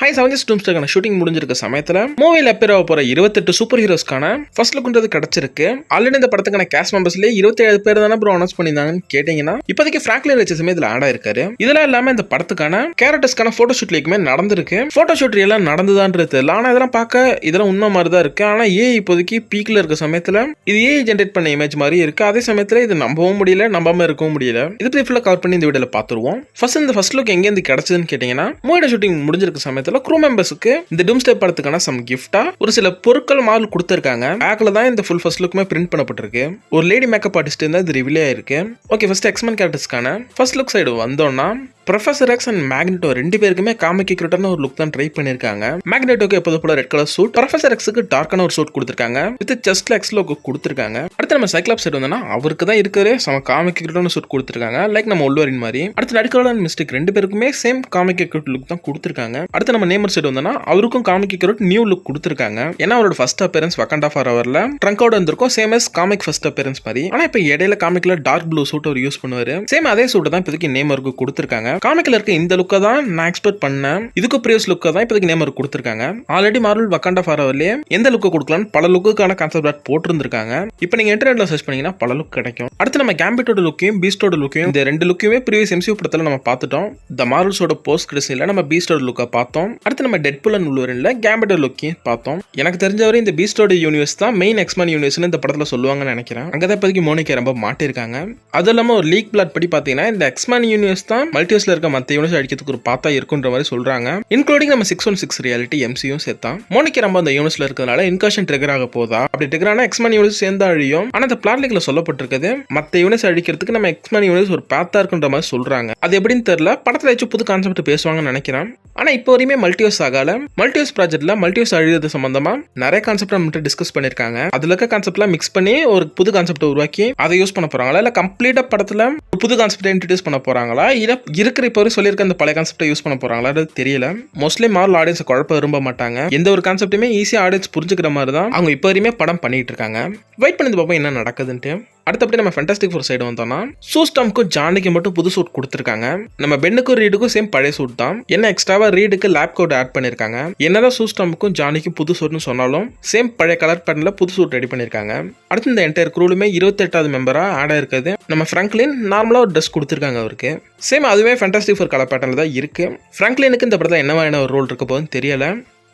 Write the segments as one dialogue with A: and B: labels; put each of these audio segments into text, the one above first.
A: High செவன்ஜஸ் டூம்ஸ்டர்க்கான shooting முடிஞ்சிருக்க சமயத்தில் மூவியில் அப்பேர் ஆக போகிற 28 சூப்பர் ஹீரோஸ்க்கான ஃபர்ஸ்ட் லுக்ன்றது கிடச்சிருக்கு. ஆல்ரெடி இந்த படத்துக்கான கேஸ்ட் மெம்பர்ஸ்லேயே 27 பேர் தானே ப்ரோ அனௌன்ஸ் பண்ணியிருந்தாங்கன்னு கேட்டிங்கன்னா இப்போதைக்கு ஃப்ராங்க்லின் ரிச்சர்ஸுமே இதில் ஆட் ஆயிருக்காரு. இதெல்லாம் இல்லாமல் இந்த படத்துக்கான கேரக்டர்ஸ்க்கான ஃபோட்டோ ஷூட்லேயுமே நடந்திருக்கு. ஃபோட்டோ ஷூட் எல்லாம் நடந்துதான்றது தெரியல. ஆனால் இதெல்லாம் பார்க்க இதெல்லாம் உண்மை மாதிரி தான் இருக்குது. ஆனால் இப்போதைக்கு பீக்கில் இருக்க சமயத்தில் இது ஜென்ரேட் பண்ண இமேஜ் மாதிரி இருக்குது. அதே சமயத்தில் இது நம்பவும் முடியல, நம்பாமல் இருக்கவும் முடியல. இது பற்றி ஃபுல்லாக கவர் பண்ணி இந்த வீடியோவில் பார்த்துருவோம். இந்த ஃபர்ஸ்ட் லுக் எங்கேருந்து கிடச்சதுன்னு கேட்டிங்கன்னா மூவியோட ஷூட்டிங் முடிஞ்சிருக்க சமயத்தில் க்ரூ மெம்பர்ஸுக்கு இந்த டூம்ஸ்டே படத்துக்கான சம் கிஃப்டா ஒரு சில பொருட்கள் மால் கொடுத்திருக்காங்க. பேக்ல தான் இந்த ஃபுல் ஃபர்ஸ்ட் லுக்குமே பிரிண்ட் பண்ணப்பட்டிருக்கு. ஒரு லேடி மேக்கப் ஆர்டிஸ்ட் இருந்தா இது ரிவீல் ஆயிருக்கு. ஓகே, ஃபர்ஸ்ட் எக்ஸ்மேன் கேரக்டர்ஸ்க்கான ஃபர்ஸ்ட் லுக் சைடு வந்தோம்னா ப்ரொஃபசர் எக்ஸ் அண்ட் மேக்னெட்டோ ரெண்டு பேருக்குமே காமிக் கிரூட்டான ஒரு லுக் தான் ட்ரை பண்ணிருக்காங்க. மேக்னெட்டோக்கு எப்போது போல ரெட் கலர் சூட், ப்ரொஃபசர் எக்ஸுக்கு டார்க்கான ஒரு சூட் கொடுத்திருக்காங்க. வித் ஜஸ்ட் எக்ஸ் லோகோ கொடுத்திருக்காங்க. அடுத்து நம்ம சைக்ளாப்ஸ் சைடு வந்தோம்னா அவருக்கு தான் இருக்கிறே சம காமிக் கிரூட்டான சூட் கொடுத்திருக்காங்க. லைக் நம்ம உள்வரின் மாதிரி. அடுத்து நடிகரோட மிஸ்டேக் ரெண்டு பேருக்குமே சேம் காமிக் கிரூட் லுக் தான் கொடுத்திருக்காங்க. அடுத்து நம்ம நேமர் சைடு வந்தோம்னா அவருக்கும் காமிக் கிரூட் நியூ லுக் கொடுத்திருக்காங்க. ஏன்னா அவரோட ஃபர்ஸ்ட் அப்பியரன்ஸ் வக்கண்டா ஃபாரெவர்ல ட்ரங்கோட வந்திருக்கும் same as comic first appearance மாதிரி. ஆனா இப்போ இடையில காமிக்ல டார்க் ப்ளூ சூட் அவர் யூஸ் பண்ணுவாரு. சேம் அதே சூட் தான் இப்போதைக்கு நேமருக்கு கொடுத்திருக்காங்க. காமிக்ல இருக்க இந்த லுக்கை தான் நான் எக்ஸ்பெக்ட் பண்ணேன். இதுக்கு ப்ரீவியஸ் லுக்கை தான் இப்போதைக்கு நேமர் கொடுத்திருக்காங்க. ஆல்ரெடி மார்வல் வக்கண்டா ஃபாரெவர்லயே எந்த லுக்கை கொடுக்கலாம்னு பல லுக்குக்கான கான்செப்ட் ஆர்ட் போட்டிருந்திருக்காங்க. இப்போ நீங்க இன்டர்நெட்ல சர்ச் பண்ணீங்கன்னா பல லுக் கிடைக்கும். அடுத்து நம்ம கேம்பிட்டோட லுக்கையும் பீஸ்டோட லுக்கையும் இந்த ரெண்டு லுக்கையுமே ப்ரீவியஸ் எம்சியூ படத்துல நம்ம பார்த்துட்டோம். த மார்வல்ஸோட போஸ்ட் கிரெடிட்ஸ்ல நம்ம பீஸ்டோட லுக்கை பார்த்தோம். அடுத்து நம்ம டெட்பூல் அண்ட் வூல்வரின்ல கேம்பிட்டோ லுக்கையும் பார்த்தோம். எனக்கு தெரிஞ்சவரை இந்த பீஸ்டோட யூனிவர்ஸ் தான் மெயின் எக்ஸ்மேன் யூனிவர்ஸ்னு இந்த படத்துல சொல்லுவாங்கன்னு நினைக்கிறேன். அங்கதான் இப்போதைக்கு மோனிகா ரொம்ப மாட்டிருக்காங்க. அது இல்லாம ஒரு லீக் பிளாட் படி பாத்தீங்கன்னா இந்த எக்ஸ்மேன் யூனிவர்ஸ் தான் மல்டிவர்ஸ்ல இருக்க மத்த யூனிவர்ஸ் அடிக்கிறதுக்கு ஒரு பாத்தா இருக்குன்ற மாதிரி சொல்றாங்க. இன்க்ளூடிங் நம்ம 616 ரியாலிட்டி எம்சியும் சேர்த்தா. மோனிகா ரொம்ப அந்த யூனிவர்ஸ்ல இருக்கிறதுனால இன்கர்ஷன் ட்ரிகர் ஆக போதா, அப்படி ட்ரிகர் ஆனா எக்ஸ்மேன் யூனிவர்ஸ் சேர்ந்து அழியும். ஆனா இந்த பிளாட் லீக்ல சொல்லப்பட்டிருக்குது மத்த யூனிவர்ஸ் அழிக்கிறதுக்கு நம்ம எக்ஸ்மேன் யூனிவர்ஸ் ஒரு பாத்தா இருக்குன்ற மாதிரி சொல்றாங்க. அது எப்படின்னு தெரியல. படத்துல வச்சு புது கான்செப்ட் பேசுவாங்கன்னு நினைக்கிறேன். ஆனா இப்போ வரையுமே மல்டிவர்ஸ் ஆகல. மல்டிவர்ஸ் ப்ராஜெக்ட்ல மல்டிவர்ஸ் அழியது சம்பந்தமா நிறைய கான்செப்ட் நம்ம டிஸ்கஸ் பண்ணிருக்காங்க. அதுல இருக்க கான்செப்ட்லாம் மிக்ஸ் பண்ணி ஒரு புது கான்செப்ட் உருவாக்கி அதை யூஸ் பண்ண போறாங்களா, இல்ல கம்ப்ளீட்டா படத்துல ஒரு புது கான்செப்ட் இன்ட்ரோடியூஸ் பண்ண போறாங்களா, இல்ல இருக்கிற இப்போ சொல்லியிருக்க அந்த பழைய கான்செப்டை யூஸ் பண்ண போறாங்களா தெரியல. மோஸ்ட்லி மார்வல் ஆடியன்ஸ் குழப்ப விரும்ப மாட்டாங்க. எந்த ஒரு கான்செப்ட்டுமே ஈஸியா ஆடியன்ஸ் புரிஞ்சுக்கிற மாதிரி தான் அவங்க இப்போ வரையுமே படம் பண்ணிட்டு இருக்காங்க. வெயிட் பண்ணி பார்ப்போம் என்ன நடக்குதுன்ட்டு. அடுத்தபடி நம்ம ஃபேண்டாஸ்டிக் ஃபோர் சைடு வந்தோம்னா சூஸ்டாம்க்கும் ஜானிக்கு மட்டும் புது சூட் கொடுத்துருக்காங்க. நம்ம பென்னுக்கும் ரீடுக்கும் சேம் பழைய சூட் தான். என்ன எக்ஸ்ட்ராவா ரீடுக்கு லேப் கோட் ஆட் பண்ணிருக்காங்க. என்னதான் சூஸ்டாம்க்கும் ஜானிக்கும் புது சூட்னு சொன்னாலும் சேம் பழைய கலர் பேட்டர்ல புது சூட் ரெடி பண்ணிருக்காங்க. அடுத்து இந்த என்டையர் குரூலுமே 28வது மெம்பரா ஆட் ஆயிருக்குது. நம்ம ஃப்ராங்க்லின் நார்மலா ஒரு ட்ரெஸ் கொடுத்துருக்காங்க அவருக்கு. சேம் அதுவே ஃபேண்டாஸ்டிக் ஃபோர் கலர் பேட்டர்ல தான் இருக்கு. ஃப்ராங்க்லினுக்கு இந்த படத்துல என்ன மாதிரியான ஒரு ரோல் இருக்க போகுதுன்னு தெரியல.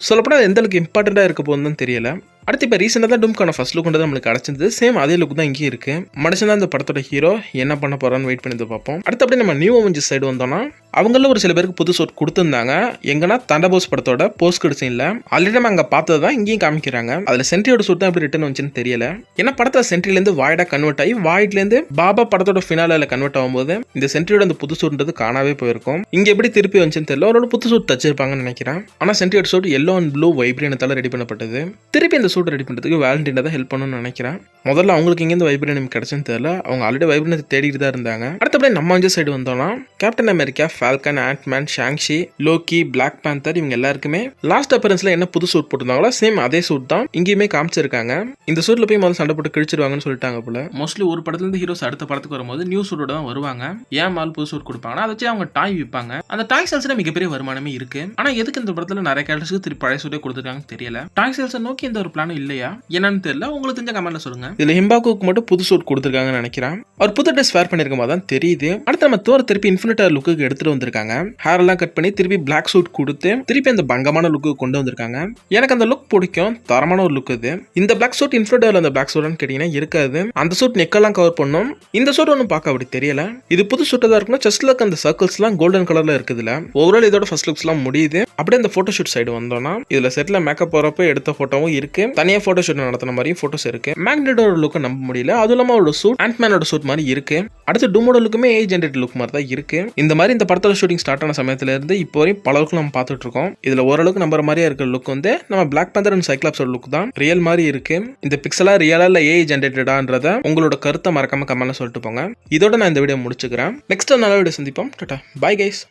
A: சொல்லப்போனால் எந்த அளவுக்கு இம்பார்ட்டண்டா இருக்க போகுதுன்னு தெரியல. அடுத்து இப்போ ரீசெண்டாக தான் டூம்கான ஃபர்ஸ்ட் லுக் வந்து நம்மளுக்கு கிடைச்சது. சேம் அதே லுக் தான் இங்கே இருக்கு. மனுஷன் தான் இந்த படத்தோட ஹீரோ என்ன பண்ண போறான்னு வெயிட் பண்ணி பார்ப்போம். அடுத்து அப்படியே நம்ம நியூ அவெஞ்சர்ஸ் சைடு வந்தோம்னா அவங்கள ஒரு சில பேருக்கு புது சூட் கொடுத்துருந்தாங்க. எங்கன்னா தண்டர்போல்ட்ஸ் படத்தோட போஸ்ட் கிரெடிட் சீன்ல ஆல்ரெடி நம்ம அங்கே பார்த்தது தான் இங்கேயும் காமிக்கிறாங்க. அதில் சென்ட்ரியோட சூட் தான் எப்படி ரிட்டர்ன் வந்துச்சுன்னு தெரியல. ஏன்னா படத்தில் சென்ட்ரிலேருந்து வாய்டா கன்வெர்ட் ஆகி வாய்ட்லேருந்து பாபா படத்தோட ஃபினாலில் கன்வெர்ட் ஆகும்போது இந்த சென்ட்ரியோட அந்த புது சூட்ன்றது காணாவே போயிருக்கும். இங்கே எப்படி திருப்பி வந்துச்சுன்னு தெரியல. அவரோட புது சூட் தச்சிருப்பாங்கன்னு நினைக்கிறேன். ஆனால் சென்ட்ரியோட சூட் எல்லோ அண்ட் ப்ளூ வைப்ரேனத்தால ரெடி பண்ணப்பட்டது. திருப்பி இந்த சூட் ரெடி பண்ணுறதுக்கு வேலண்டைன் தான் ஹெல்ப் பண்ணணும்னு நினைக்கிறேன். முதல்ல அவங்களுக்கு எங்கேருந்து வைப்ரேனியம் கிடைச்சுன்னு தெரியல. அவங்க ஆல்ரெடி வைப்ரேனியத்தை தேடிட்டு தான் இருந்தாங்க. அடுத்தபடியே நம்ம அஞ்சு சைடு வந்தோம்னா Captain America, Falcon, Antman, Shang Chi, Loki, Black Panther இவங்க எல்லாருக்குமே லாஸ்ட் அப்பரன்ஸ்ல என்ன புது சூட் போட்டிருந்தாங்களோ சேம் அதே சூட் தான் இங்கேயுமே காமிச்சிருக்காங்க. இந்த சூட்ல போய் முதல்ல சண்டை போட்டு கிழிச்சிருவாங்கன்னு சொல்லிட்டாங்க போல. மோஸ்ட்லி ஒரு படத்துல இருந்து ஹீரோஸ் அடுத்த படத்துக்கு வரும்போது நியூ சூட்டோட தான் வருவாங்க. ஏன் மால் புது சூட் கொடுப்பாங்கன்னா அதை வச்சு அவங்க டாய் விற்பாங்க. அந்த டாய் சேல்ஸ்ல மிகப்பெரிய வருமானமே இருக்கு. ஆனா எதுக்கு இந்த படத்துல நிறைய கேரக்டர்ஸ்க்கு திருப்பி பழைய சூட்டே கொடுத்துருக்காங்கன்னு தெரியல. டாய் சேல்ஸை நோக்கி இந்த ஒரு பிளானும் இல்லையா என்னன்னு தெரியல. உங்களுக்கு தெரிஞ்ச கமெண்ட்ல சொல்லுங்க. இதுல ஹிம்பாக்குக்கு மட்டும் புது சூட் கொடுத்துருக்காங்கன்னு நினைக்கிறேன். அவர் புது ட்ரெஸ் வேர் பண்ணிருக்க மாதிரி தான் தெரியுது. அடுத்து நம்ம தோர் திருப்பி இன்ஃபினிட்டர் லுக்கு எடுத்துட்டு வந்திருக்காங்க. ஹேர் எல்லாம் கட் பண்ணி திருப்பி பிளாக் சூட் கொடுத்து திருப்பி அந்த பங்கமான லுக்கு கொண்டு வந்திருக்காங்க. எனக்கு அந்த லுக் பிடிக்கும். தரமான ஒரு லுக் இது. இந்த பிளாக் சூட் இன்ஃபினிட்டர்ல அந்த பிளாக் சூட்னு கேட்டீங்கன்னா இருக்காது. அந்த சூட் நெக்கெல்லாம் கவர் பண்ணும். இந்த சூட் ஒன்றும் பார்க்க அப்படி தெரியல. இது புது சூட்டா தான் இருக்கணும். செஸ்ட்ல இருக்க அந்த சர்க்கிள்ஸ் எல்லாம் கோல்டன் கலர்ல இருக்குதுல. ஓவரால் இதோட ஃபர்ஸ்ட் லுக்ஸ் எல்லாம் முடியுது. அப்படியே அந்த போட்டோ ஷூட் சைடு வந்தோம்னா இதுல செட்ல மேக்கப் போறப்ப எடுத்த போட்டோவும் இருக்கு. தனியா போட்டோ ஷூட் நடத்தின மாதிரி போட்டோஸ் இருக்கு. மேக்னெட்டோட லுக்கை நம்ப முடியல. அது இல்லாம அவரோட சூட் ஆண்ட்மேனோட சூட் மாதிரி இருக்கு. அடுத்து டூமோட லுக்குமே ஜென்ரேட் லுக் மாதிரி தான் இருக்கு. இந்த மாதிரி இந்த படத்தோட ஷூட்டிங் ஸ்டார்ட் ஆன சமயத்துல இருந்து இப்போ வரையும் பல லுக் நம்ம பார்த்துட்டு இருக்கோம். இதுல ஓரளவுக்கு நம்புற மாதிரியா இருக்கிற லுக் வந்து நம்ம பிளாக் பேந்தர் அண்ட் சைக்ளாப்ஸோட லுக் தான் ரியல் மாதிரி இருக்கு. இந்த பிக்சலா ரியலா இல்ல ஜென்ரேட்டடான்றத உங்களோட கருத்தை மறக்காம கமெண்ட்ல சொல்லிட்டு போங்க. இதோட நான் இந்த வீடியோ முடிச்சுக்கிறேன். நெக்ஸ்ட் நல்ல வீடியோ சந்திப்போம். Tata bye guys.